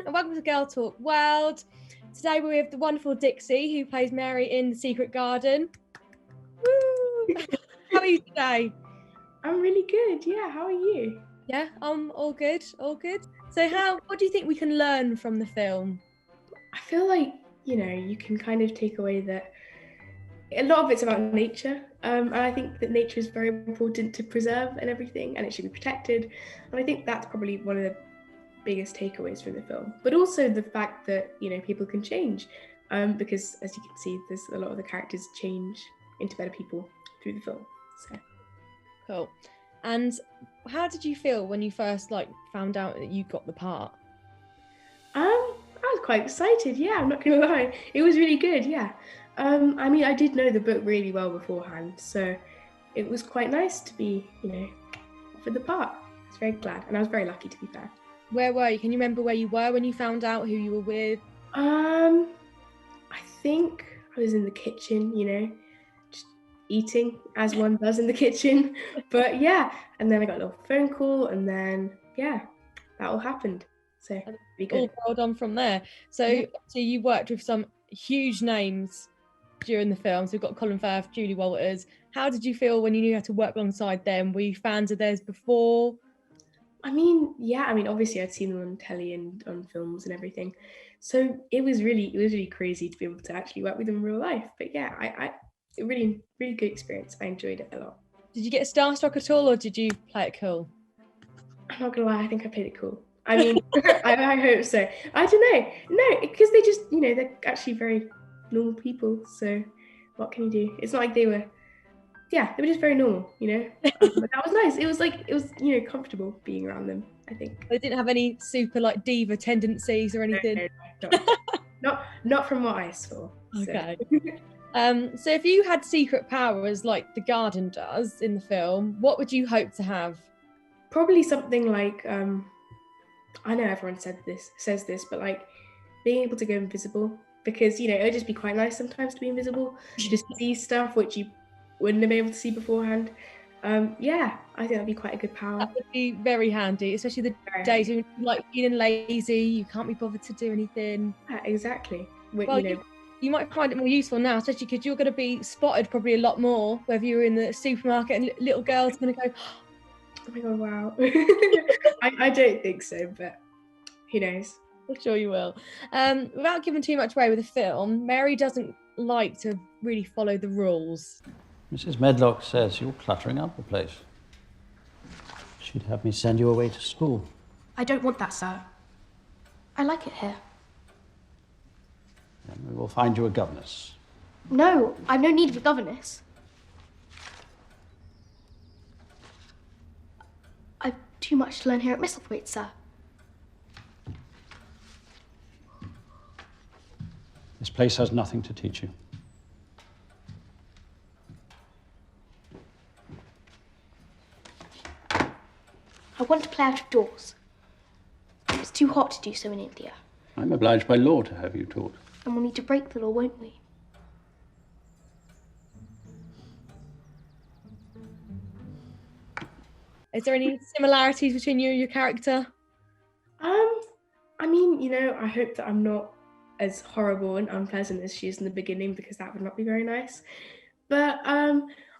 and welcome to Girl Talk World. Today we're with the wonderful Dixie, who plays Mary in The Secret Garden. Woo! How are you today? I'm really good, yeah. How are you? Yeah, I'm all good, all good. So what do you think we can learn from the film? I feel like, you can kind of take away that a lot of it's about nature. And I think that nature is very important to preserve and everything, and it should be protected. And I think that's probably one of the biggest takeaways from the film. But also the fact that, people can change. Because as you can see, there's a lot of the characters change into better people through the film. So Cool. And how did you feel when you first found out that you got the part? I was quite excited, yeah, I'm not gonna lie. It was really good, yeah. I did know the book really well beforehand, so it was quite nice to be, offered the part. I was very glad, and I was very lucky, to be fair. Where were you? Can you remember where you were when you found out who you were with? I think I was in the kitchen, just eating as one does in the kitchen. But yeah, and then I got a little phone call, and then yeah, that all happened. So be good. All rolled on from there. So, Yeah. so you worked with some huge names during the film. So we've got Colin Firth, Julie Walters. How did you feel when you knew you had to work alongside them? Were you fans of theirs before? Obviously I'd seen them on telly and on films and everything. So it was really crazy to be able to actually work with them in real life. But yeah, it really good experience. I enjoyed it a lot. Did you get starstruck at all, or did you play it cool? I'm not gonna lie, I think I played it cool. I hope so. I don't know. No, because they just, they're actually very normal people. So what can you do? It's not like they were just very normal, But that was nice. It was comfortable being around them, I think. They didn't have any super diva tendencies or anything? No, not from what I saw. Okay. So if you had secret powers like the garden does in the film, what would you hope to have? Probably something like, I know everyone says this, but being able to go invisible, because, it would just be quite nice sometimes to be invisible, just see stuff which you wouldn't have been able to see beforehand. I think that'd be quite a good power. That would be very handy, especially the days when you're feeling lazy, you can't be bothered to do anything. Yeah, exactly. You might find it more useful now, especially because you're going to be spotted probably a lot more, whether you're in the supermarket and little girls going to go, oh my god, wow. I don't think so, but who knows? I'm sure you will. Without giving too much away with the film, Mary doesn't like to really follow the rules. Mrs. Medlock says you're cluttering up the place. She'd have me send you away to school. I don't want that, sir. I like it here. And we will find you a governess. No, I've no need of a governess. I've too much to learn here at Misselthwaite, sir. This place has nothing to teach you. I want to play out of doors. It's too hot to do so in India. I'm obliged by law to have you taught. And we'll need to break the law, won't we? Is there any similarities between you and your character? I hope that I'm not as horrible and unpleasant as she is in the beginning, because that would not be very nice. But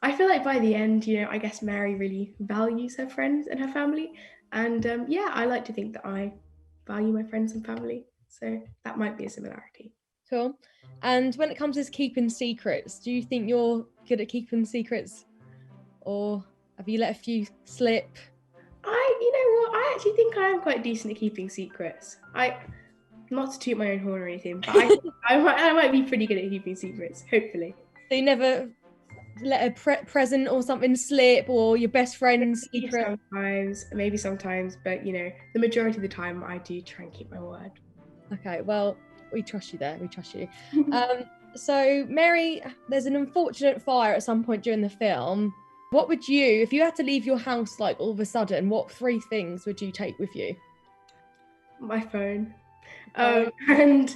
I feel like by the end, I guess Mary really values her friends and her family. And I like to think that I value my friends and family. So that might be a similarity. Cool. And when it comes to keeping secrets, do you think you're good at keeping secrets? Or have you let a few slip? I actually think I am quite decent at keeping secrets. Not to toot my own horn or anything, but I might be pretty good at keeping secrets, hopefully. So you never let a present or something slip, or your best friend's secret? Maybe sometimes, but the majority of the time I do try and keep my word. Okay, well, we trust you there. We trust you. So Mary, there's an unfortunate fire at some point during the film. What would you, if you had to leave your house all of a sudden, what 3 things would you take with you? My phone. And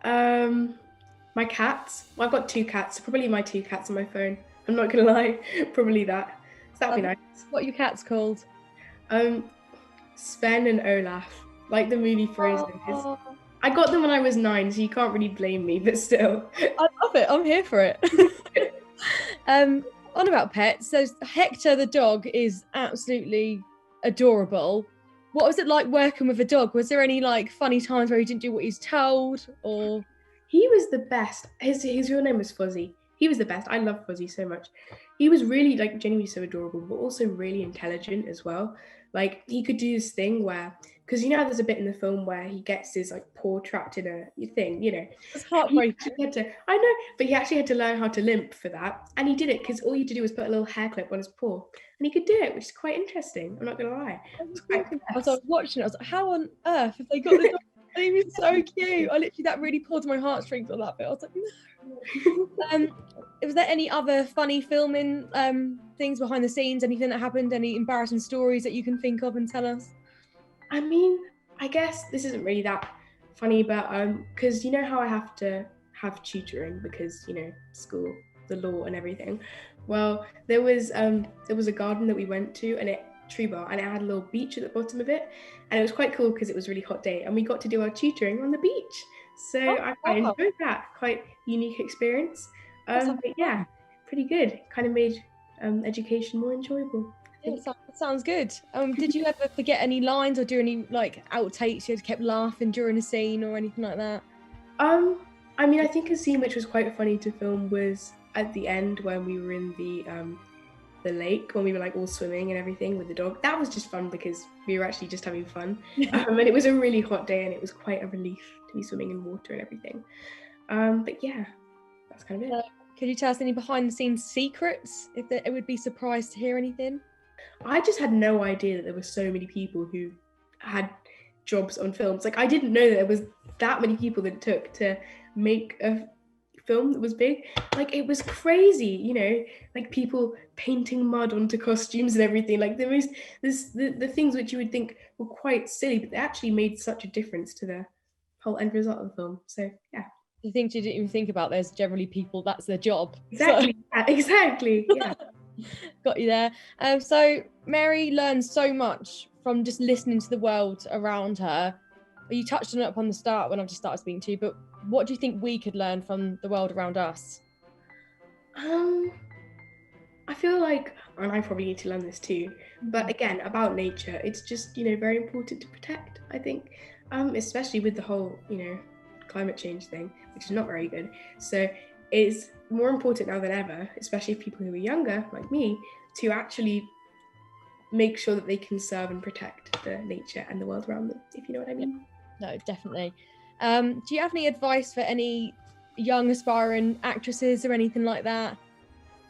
my cats. Well, I've got 2 cats, so probably my 2 cats on my phone. I'm not gonna lie, probably that. So that'd be nice. What are your cats called? Sven and Olaf. like the movie Frozen. Oh, I got them when I was 9, so you can't really blame me, but still. I love it. I'm here for it. On about pets, so Hector the dog is absolutely adorable. What was it like working with a dog? Was there any like funny times where he didn't do what he's told, or? He was the best. His real name was Fuzzy. He was the best. I love Fuzzy so much. He was really like genuinely so adorable, but also really intelligent as well. Like he could do this thing where, because you know how there's a bit in the film where he gets his like paw trapped in a thing, you know. It's heartbreaking. I know, but he actually had to learn how to limp for that, and he did it because all you had to do was put a little hair clip on his paw, and he could do it, which is quite interesting. I'm not gonna lie. As I was watching it, I was like, how on earth have they got the dog? He was so cute. I literally, that really pulled my heartstrings on that bit. I was like, no. Was there any other funny filming things behind the scenes? Anything that happened? Any embarrassing stories that you can think of and tell us? I mean, I guess this isn't really that funny, but because you know how I have to have tutoring because, you know, school, the law and everything. Well, there was a garden that we went to, and it had a little beach at the bottom of it, and it was quite cool because it was a really hot day, and we got to do our tutoring on the beach. So I enjoyed that. Quite unique experience. But yeah, pretty good. Kind of made education more enjoyable. Yeah, that sounds good. Did you ever forget any lines or do any like outtakes? You kept laughing during a scene or anything like that? I mean, I think a scene which was quite funny to film was at the end when we were in the lake, when we were like all swimming and everything with the dog. That was just fun because we were actually just having fun. And it was a really hot day, and it was quite a relief to be swimming in water and everything. But yeah, that's kind of it. Could you tell us any behind the scenes secrets? If it would be surprised to hear anything. I just had no idea that there were so many people who had jobs on films. Like I didn't know that there was that many people that it took to make a film that was big. Like it was crazy, you know, like people painting mud onto costumes and everything. Like the things which you would think were quite silly, but they actually made such a difference to the whole end result of the film. So yeah. The things you didn't even think about, there's generally people that's their job. Exactly. So. Yeah, exactly. Yeah. Got you there. So Mary learns so much from just listening to the world around her. You touched on it up on the start when I just started speaking to you, but what do you think we could learn from the world around us? I feel like, and I probably need to learn this too, but again, about nature, it's just, you know, very important to protect, I think, especially with the whole, you know, climate change thing, which is not very good. So it's more important now than ever, especially for people who are younger, like me, to actually make sure that they conserve and protect the nature and the world around them, if you know what I mean. No, definitely. Do you have any advice for any young aspiring actresses or anything like that?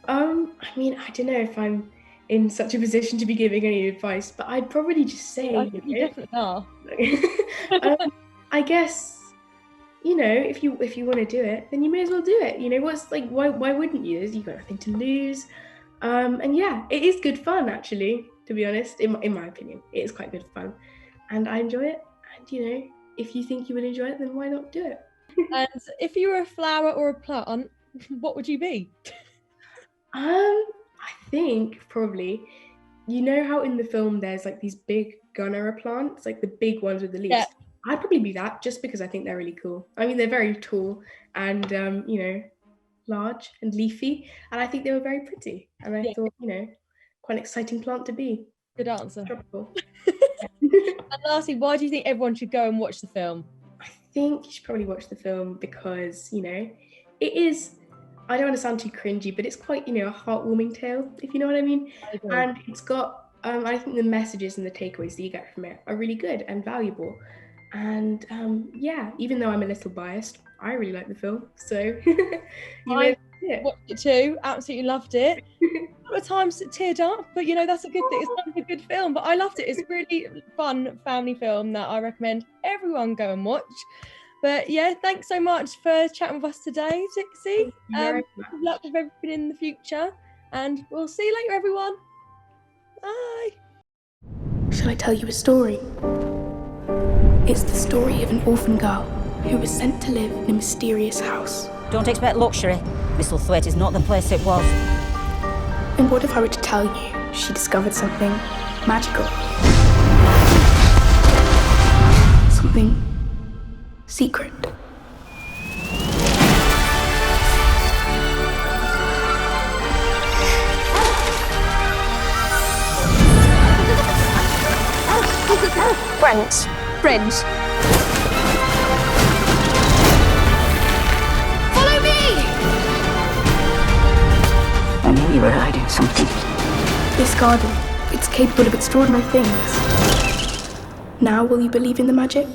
I mean, I don't know if I'm in such a position to be giving any advice, but I'd probably just say, you definitely are. I guess, you know, if you want to do it, then you may as well do it. You know, what's like, why wouldn't you? You've got nothing to lose. And yeah, it is good fun, actually, to be honest, in my opinion. It is quite good fun. And I enjoy it. And, you know, if you think you will enjoy it, then why not do it? And if you were a flower or a plant, what would you be? I think probably, you know how in the film there's like these big gunner plants, like the big ones with the leaves? Yeah. I'd probably be that just because I think they're really cool. I mean, they're very tall and, you know, large and leafy. And I think they were very pretty. And I thought, you know, quite an exciting plant to be. Good answer. Tropical. And lastly, why do you think everyone should go and watch the film? I think you should probably watch the film because, you know, it is, I don't want to sound too cringy, but it's quite, you know, a heartwarming tale, if you know what I mean. And it's got, I think the messages and the takeaways that you get from it are really good and valuable. And yeah, even though I'm a little biased, I really like the film. So I watched it too, absolutely loved it. A couple of times teared up, but you know, that's a good thing. It's not a good film, but I loved it. It's a really fun family film that I recommend everyone go and watch. But yeah, thanks so much for chatting with us today, Dixie. Good luck with everything in the future, and we'll see you later, everyone. Bye. Shall I tell you a story? It's the story of an orphan girl who was sent to live in a mysterious house. Don't expect luxury. Misselthwaite is not the place it was. And what if I were to tell you she discovered something magical? something secret. Friends. Friends. Follow me! I knew you were hiding something. This garden, it's capable of extraordinary things. Now will you believe in the magic?